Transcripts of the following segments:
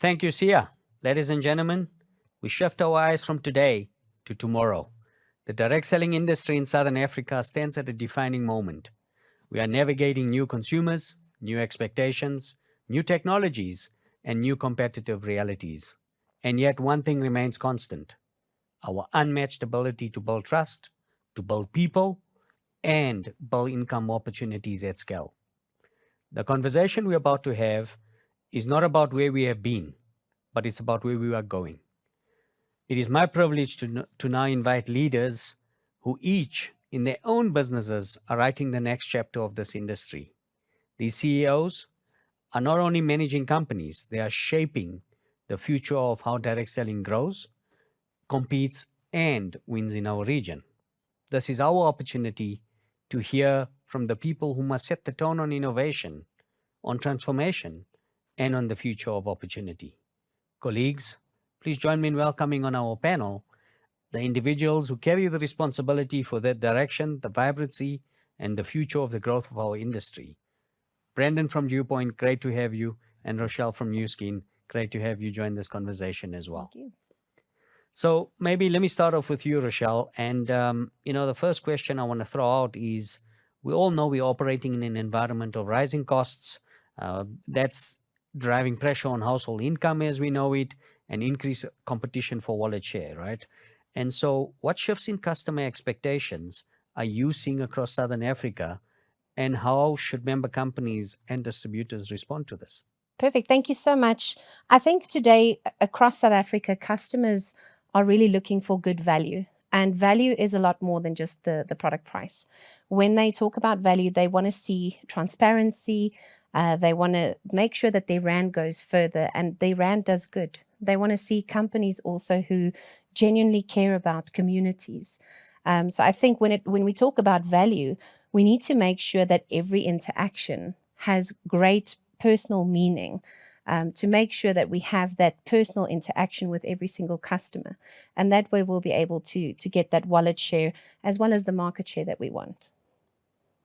Thank you, Sia. Ladies and gentlemen, we shift our eyes from today to tomorrow. The direct selling industry in Southern Africa stands at a defining moment. We are navigating new consumers, new expectations, new technologies, and new competitive realities. And yet, one thing remains constant: our unmatched ability to build trust, to build people, and build income opportunities at scale. The conversation we're about to have is not about where we have been, but it's about where we are going. It is my privilege to now invite leaders who each, in their own businesses, are writing the next chapter of this industry. These CEOs are not only managing companies, they are shaping the future of how direct selling grows, competes, and wins in our region. This is our opportunity to hear from the people who must set the tone on innovation, on transformation, and on the future of opportunity. Colleagues, please join me in welcoming on our panel the individuals who carry the responsibility for the direction, the vibrancy, and the future of the growth of our industry. Brendan from Viewpoint, great to have you. And Rochelle from Newskin, great to have you join this conversation as well. Thank you. So maybe let me start off with you, Rochelle. And, the first question I want to throw out is, we all know we're operating in an environment of rising costs. That's driving pressure on household income as we know it, and increased competition for wallet share, right? And so what shifts in customer expectations are you seeing across Southern Africa, and how should member companies and distributors respond to this? Perfect. Thank you so much. I think today across South Africa, customers are really looking for good value. And value is a lot more than just the product price. When they talk about value, they want to see transparency. They want to make sure that their RAND goes further and their RAND does good. They want to see companies also who genuinely care about communities. So I think when we talk about value, we need to make sure that every interaction has great personal meaning, to make sure that we have that personal interaction with every single customer. And that way we'll be able to get that wallet share as well as the market share that we want.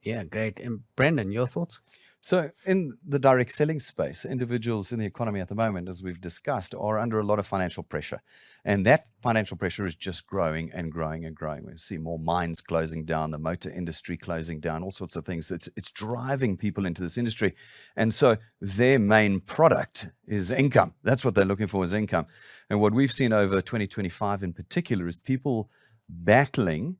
Yeah, great. And Brendan, your thoughts? So, in the direct selling space, individuals in the economy at the moment, as we've discussed, are under a lot of financial pressure. And that financial pressure is just growing and growing and growing. We see more mines closing down, the motor industry closing down, all sorts of things. It's driving people into this industry. And so, their main product is income. That's what they're looking for, is income. And what we've seen over 2025 in particular is people battling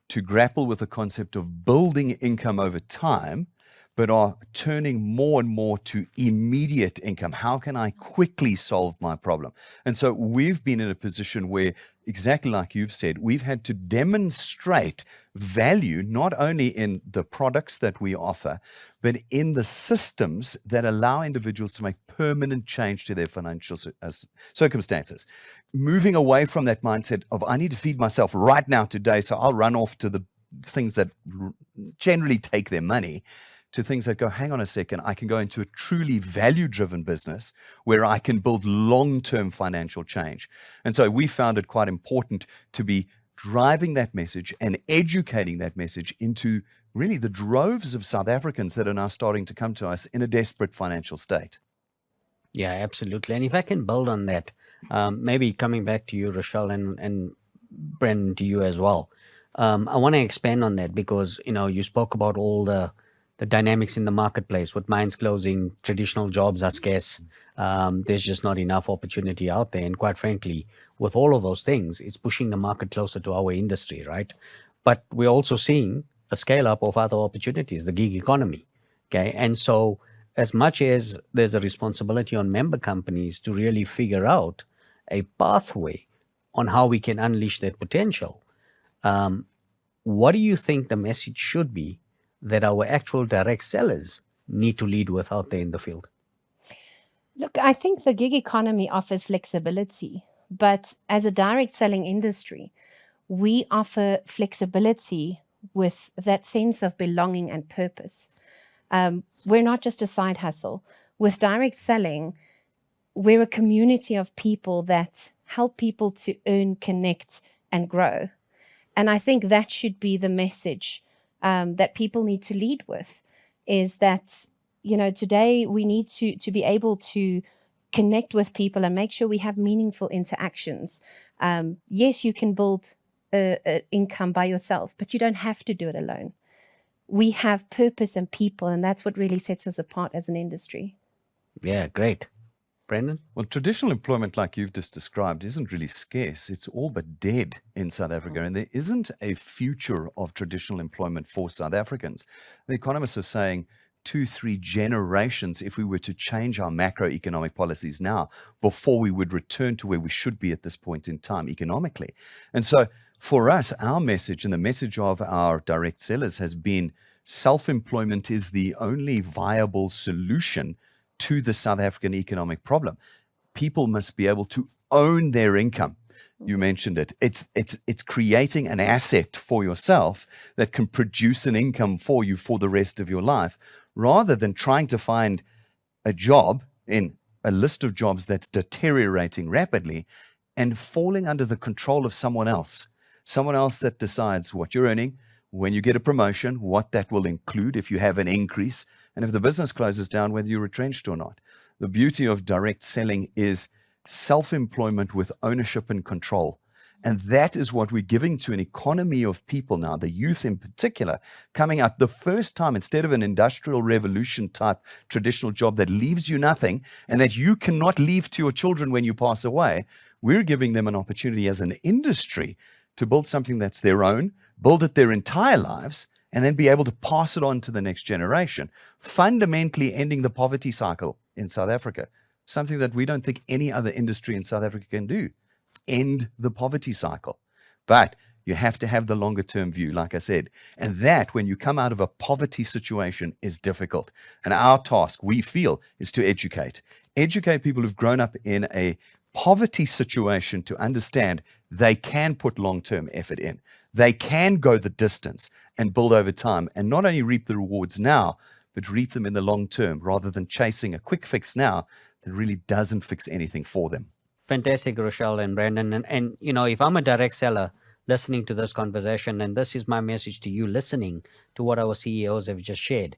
to grapple with the concept of building income over time, but are turning more and more to immediate income. How can I quickly solve my problem? And so we've been in a position where, exactly like you've said, we've had to demonstrate value not only in the products that we offer, but in the systems that allow individuals to make permanent change to their financial circumstances. Moving away from that mindset of, I need to feed myself right now today, so I'll run off to the things that generally take their money, to things that go, hang on a second, I can go into a truly value-driven business where I can build long-term financial change. And so we found it quite important to be driving that message and educating that message into really the droves of South Africans that are now starting to come to us in a desperate financial state. Yeah, absolutely. And if I can build on that, maybe coming back to you, Rochelle, and Brendan, to you as well. I want to expand on that because, you spoke about all the dynamics in the marketplace. With mines closing, traditional jobs are scarce. There's just not enough opportunity out there. And quite frankly, with all of those things, it's pushing the market closer to our industry, right? But we're also seeing a scale up of other opportunities, the gig economy. Okay. And so, as much as there's a responsibility on member companies to really figure out a pathway on how we can unleash that potential, what do you think the message should be that our actual direct sellers need to lead with out there in the field? Look, I think the gig economy offers flexibility, but as a direct selling industry, we offer flexibility with that sense of belonging and purpose. We're not just a side hustle. With direct selling, we're a community of people that help people to earn, connect, and grow. And I think that should be the message that people need to lead with, is that, today we need to be able to connect with people and make sure we have meaningful interactions. Yes, you can build income by yourself, but you don't have to do it alone. We have purpose and people, and that's what really sets us apart as an industry. Yeah, great. Brendan? Well, traditional employment, like you've just described, isn't really scarce. It's all but dead in South Africa. And there isn't a future of traditional employment for South Africans. The economists are saying 2-3 generations, if we were to change our macroeconomic policies now, before we would return to where we should be at this point in time economically. And so for us, our message and the message of our direct sellers has been self-employment is the only viable solution to the South African economic problem. People must be able to own their income. You mentioned it. It's creating an asset for yourself that can produce an income for you for the rest of your life, rather than trying to find a job in a list of jobs that's deteriorating rapidly and falling under the control of someone else that decides what you're earning, when you get a promotion, what that will include if you have an increase, and if the business closes down, whether you're retrenched or not. The beauty of direct selling is self-employment with ownership and control. And that is what we're giving to an economy of people now, the youth in particular, coming up the first time, instead of an industrial revolution type traditional job that leaves you nothing and that you cannot leave to your children when you pass away. We're giving them an opportunity as an industry to build something that's their own, build it their entire lives, and then be able to pass it on to the next generation, fundamentally ending the poverty cycle in South Africa, something that we don't think any other industry in South Africa can do, end the poverty cycle. But you have to have the longer term view, like I said, and that when you come out of a poverty situation is difficult. And our task, we feel, is to educate people who've grown up in a poverty situation to understand they can put long-term effort in. They can go the distance and build over time, and not only reap the rewards now, but reap them in the long term, rather than chasing a quick fix now that really doesn't fix anything for them. Fantastic, Rochelle and Brandon. And you know, if I'm a direct seller listening to this conversation, and this is my message to you listening to what our CEOs have just shared.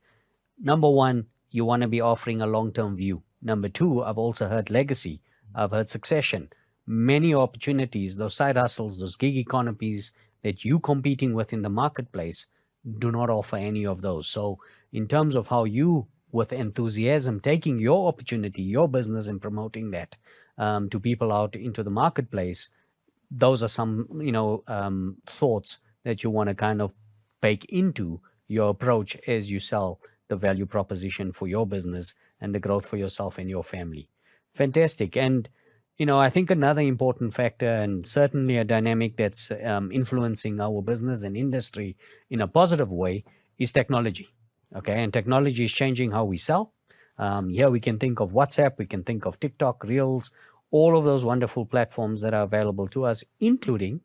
Number one, you want to be offering a long-term view. Number two, I've also heard legacy. I've heard succession. Many opportunities, those side hustles, those gig economies that you competing with in the marketplace do not offer any of those. So in terms of how you, with enthusiasm, taking your opportunity, your business, and promoting that to people out into the marketplace, those are some, thoughts that you want to kind of bake into your approach as you sell the value proposition for your business and the growth for yourself and your family. Fantastic. And I think another important factor, and certainly a dynamic that's influencing our business and industry in a positive way, is technology. Okay, and technology is changing how we sell. Here we can think of WhatsApp, we can think of TikTok, Reels, all of those wonderful platforms that are available to us, including,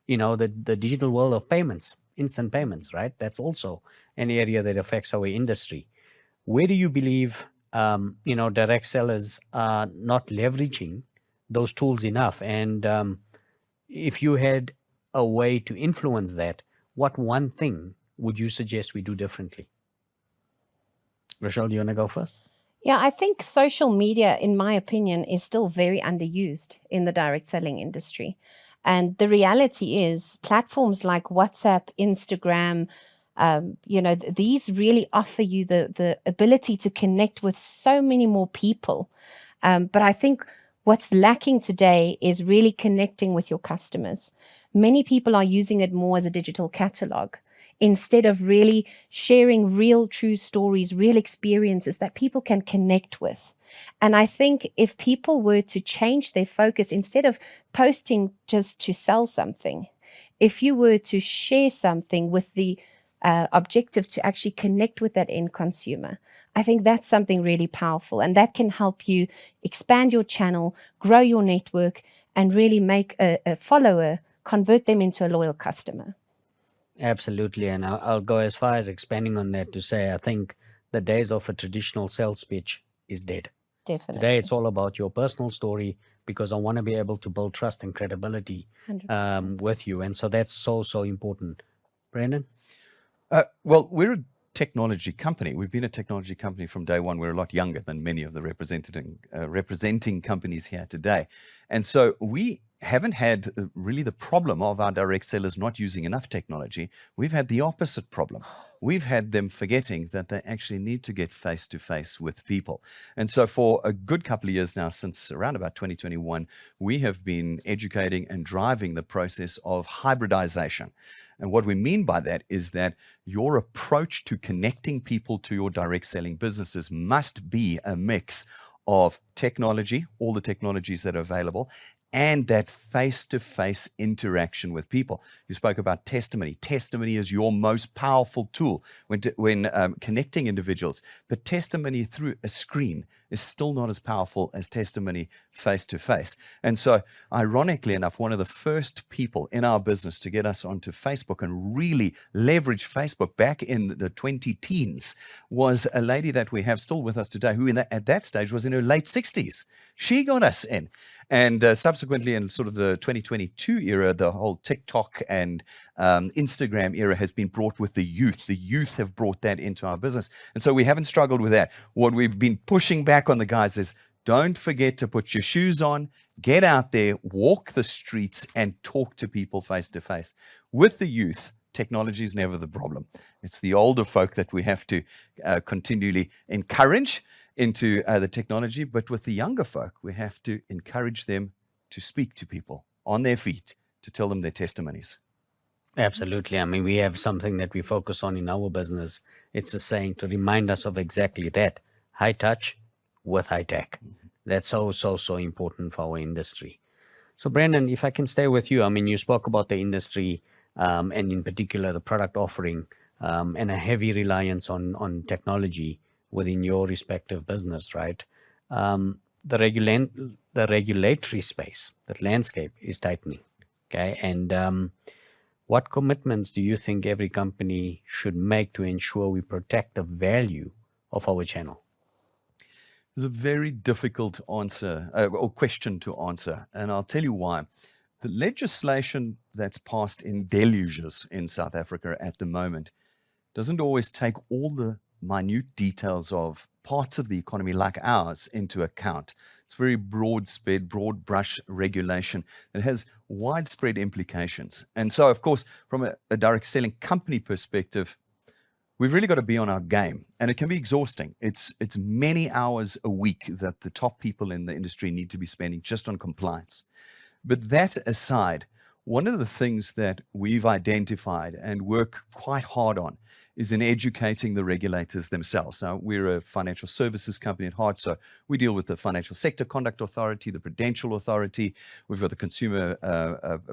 the digital world of payments, instant payments, right? That's also an area that affects our industry. Where do you believe, direct sellers are not leveraging those tools enough? And if you had a way to influence that, what one thing would you suggest we do differently? Rochelle, do you want to go first? Yeah, I think social media, in my opinion, is still very underused in the direct selling industry. And the reality is platforms like WhatsApp, Instagram, these really offer you the ability to connect with so many more people. But I think what's lacking today is really connecting with your customers. Many people are using it more as a digital catalog instead of really sharing real, true stories, real experiences that people can connect with. And I think if people were to change their focus, instead of posting just to sell something, if you were to share something with the objective to actually connect with that end consumer, I think that's something really powerful, and that can help you expand your channel, grow your network, and really make a follower, convert them into a loyal customer. Absolutely. And I'll go as far as expanding on that to say, I think the days of a traditional sales pitch is dead. Definitely. Today, it's all about your personal story, because I want to be able to build trust and credibility 100%. with you. And so that's so, so important. Brandon? Well, we're a technology company. We've been a technology company from day one. We're a lot younger than many of the representing companies here today. And so we haven't had really the problem of our direct sellers not using enough technology. We've had the opposite problem. We've had them forgetting that they actually need to get face to face with people. And so for a good couple of years now, since around about 2021, we have been educating and driving the process of hybridization. And what we mean by that is that your approach to connecting people to your direct selling businesses must be a mix of technology, all the technologies that are available, and that face-to-face interaction with people. You spoke about testimony. Testimony is your most powerful tool when connecting individuals, but testimony through a screen is still not as powerful as testimony face-to-face. And so, ironically enough, one of the first people in our business to get us onto Facebook and really leverage Facebook back in the 20-teens was a lady that we have still with us today, who at that stage was in her late 60s. She got us in. And subsequently, in sort of the 2022 era, the whole TikTok and Instagram era has been brought with the youth. The youth have brought that into our business. And so we haven't struggled with that. What we've been pushing back on the guys is, don't forget to put your shoes on, get out there, walk the streets, and talk to people face to face. With the youth, technology is never the problem. It's the older folk that we have to continually encourage into the technology, but with the younger folk, we have to encourage them to speak to people on their feet, to tell them their testimonies. Absolutely. I mean, we have something that we focus on in our business. It's a saying to remind us of exactly that: high touch with high tech. That's so important for our industry. So, Brandon, if I can stay with you, I mean, you spoke about the industry and in particular the product offering and a heavy reliance on technology within your respective business, right? The regulatory space, that landscape is tightening, okay? And what commitments do you think every company should make to ensure we protect the value of our channel? It's a very difficult answer or question to answer, and I'll tell you why. The legislation that's passed in deluges in South Africa at the moment doesn't always take all the minute details of parts of the economy like ours into account. It's very broad brush regulation that has widespread implications. And so, of course, from a direct selling company perspective, we've really got to be on our game, and it can be exhausting. It's many hours a week that the top people in the industry need to be spending just on compliance. But that aside, one of the things that we've identified and work quite hard on is in educating the regulators themselves. Now, we're a financial services company at heart, so we deal with the Financial Sector Conduct Authority, the Prudential Authority. We've got the Consumer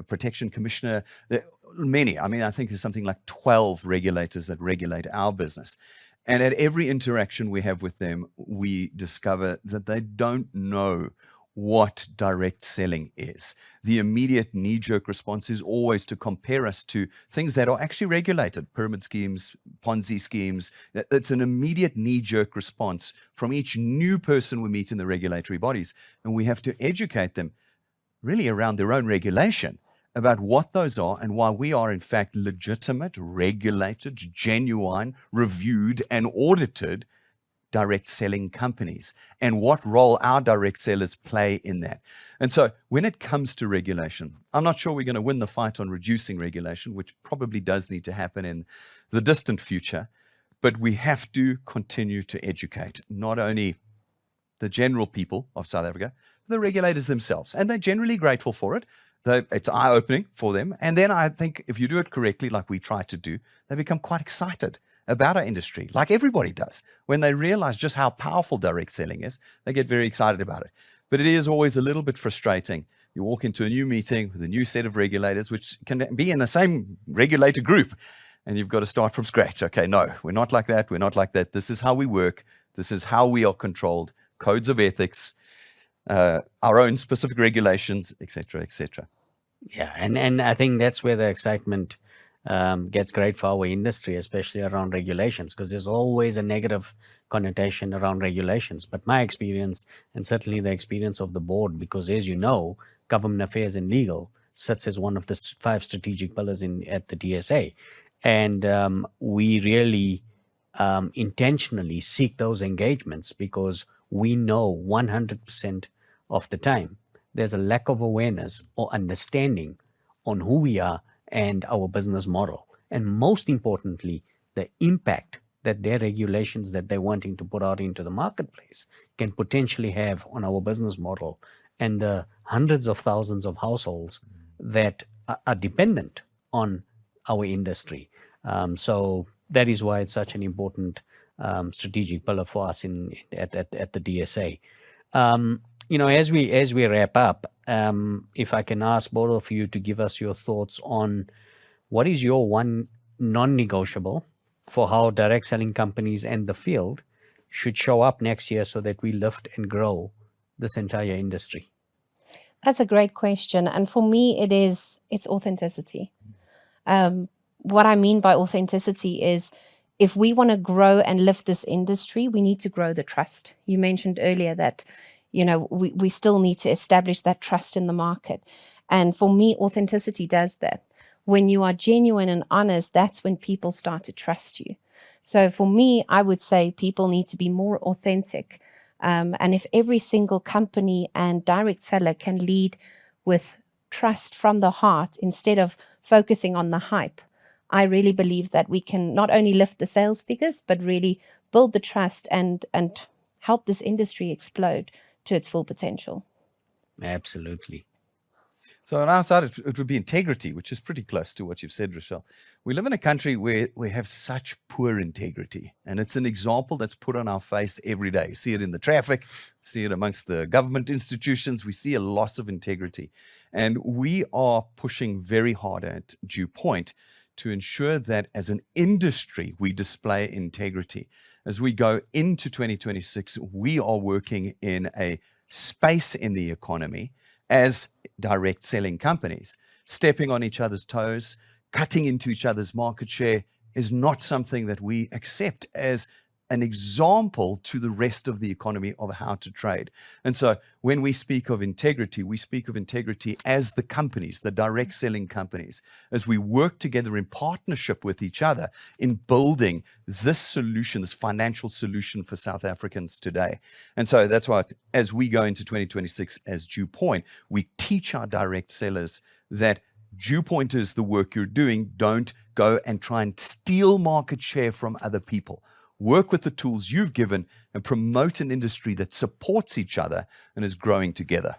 Protection Commissioner. There are many. I mean, I think there's something like 12 regulators that regulate our business. And at every interaction we have with them, we discover that they don't know what direct selling is. The immediate knee-jerk response is always to compare us to things that are actually regulated, pyramid schemes, Ponzi schemes. It's an immediate knee-jerk response from each new person we meet in the regulatory bodies. And we have to educate them really around their own regulation about what those are and why we are in fact legitimate, regulated, genuine, reviewed, and audited direct selling companies, and what role our direct sellers play in that. And so when it comes to regulation, I'm not sure we're going to win the fight on reducing regulation, which probably does need to happen in the distant future, but we have to continue to educate not only the general people of South Africa, but the regulators themselves. And they're generally grateful for it. It's eye-opening for them. And then I think if you do it correctly, like we try to do, they become quite excited about our industry, like everybody does. When they realize just how powerful direct selling is, they get very excited about it. But it is always a little bit frustrating. You walk into a new meeting with a new set of regulators, which can be in the same regulator group, and you've got to start from scratch. Okay, no, we're not like that. We're not like that. This is how we work. This is how we are controlled. Codes of ethics, our own specific regulations, etc., etc. Yeah, and I think that's where the excitement gets great for our industry, especially around regulations, because there's always a negative connotation around regulations. But my experience, and certainly the experience of the board, because as you know, government affairs and legal sits as one of the 5 strategic pillars at the DSA. And we really intentionally seek those engagements because we know 100% of the time there's a lack of awareness or understanding on who we are and our business model. And most importantly, the impact that their regulations that they're wanting to put out into the marketplace can potentially have on our business model and the hundreds of thousands of households that are dependent on our industry. So that is why it's such an important strategic pillar for us at the DSA. As we wrap up, if I can ask both of you to give us your thoughts on what is your one non-negotiable for how direct selling companies and the field should show up next year so that we lift and grow this entire industry? That's a great question. And for me, it's authenticity. What I mean by authenticity is if we want to grow and lift this industry, we need to grow the trust. You mentioned earlier that, we still need to establish that trust in the market. And for me, authenticity does that. When you are genuine and honest, that's when people start to trust you. So for me, I would say people need to be more authentic. And if every single company and direct seller can lead with trust from the heart instead of focusing on the hype, I really believe that we can not only lift the sales figures, but really build the trust and help this industry explode to its full potential. Absolutely. So on our side, it would be integrity, which is pretty close to what you've said, Rochelle. We live in a country where we have such poor integrity, and it's an example that's put on our face every day. You see it in the traffic, see it amongst the government institutions. We see a loss of integrity, and we are pushing very hard at DuPont to ensure that as an industry, we display integrity. As we go into 2026, we are working in a space in the economy as direct selling companies. Stepping on each other's toes, cutting into each other's market share is not something that we accept as an example to the rest of the economy of how to trade. And so when we speak of integrity, we speak of integrity as the companies, the direct selling companies, as we work together in partnership with each other in building this solution, this financial solution for South Africans today. And so that's why as we go into 2026 as DuPont, we teach our direct sellers that DuPont is the work you're doing. Don't go and try and steal market share from other people. Work with the tools you've given and promote an industry that supports each other and is growing together.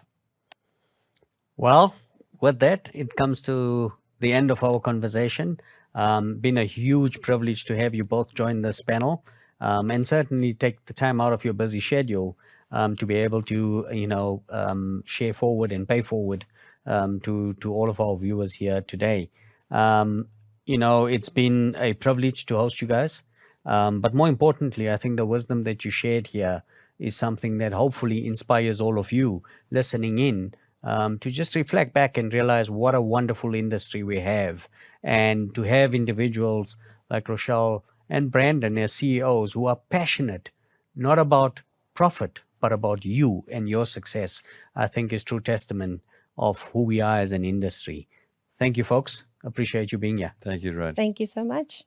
Well, with that, it comes to the end of our conversation. Been a huge privilege to have you both join this panel, and certainly take the time out of your busy schedule to be able to, share forward and pay forward to all of our viewers here today. It's been a privilege to host you guys. But more importantly, I think the wisdom that you shared here is something that hopefully inspires all of you listening in to just reflect back and realize what a wonderful industry we have. And to have individuals like Rochelle and Brandon as CEOs who are passionate, not about profit, but about you and your success, I think is true testament of who we are as an industry. Thank you, folks. Appreciate you being here. Thank you, Rod. Thank you so much.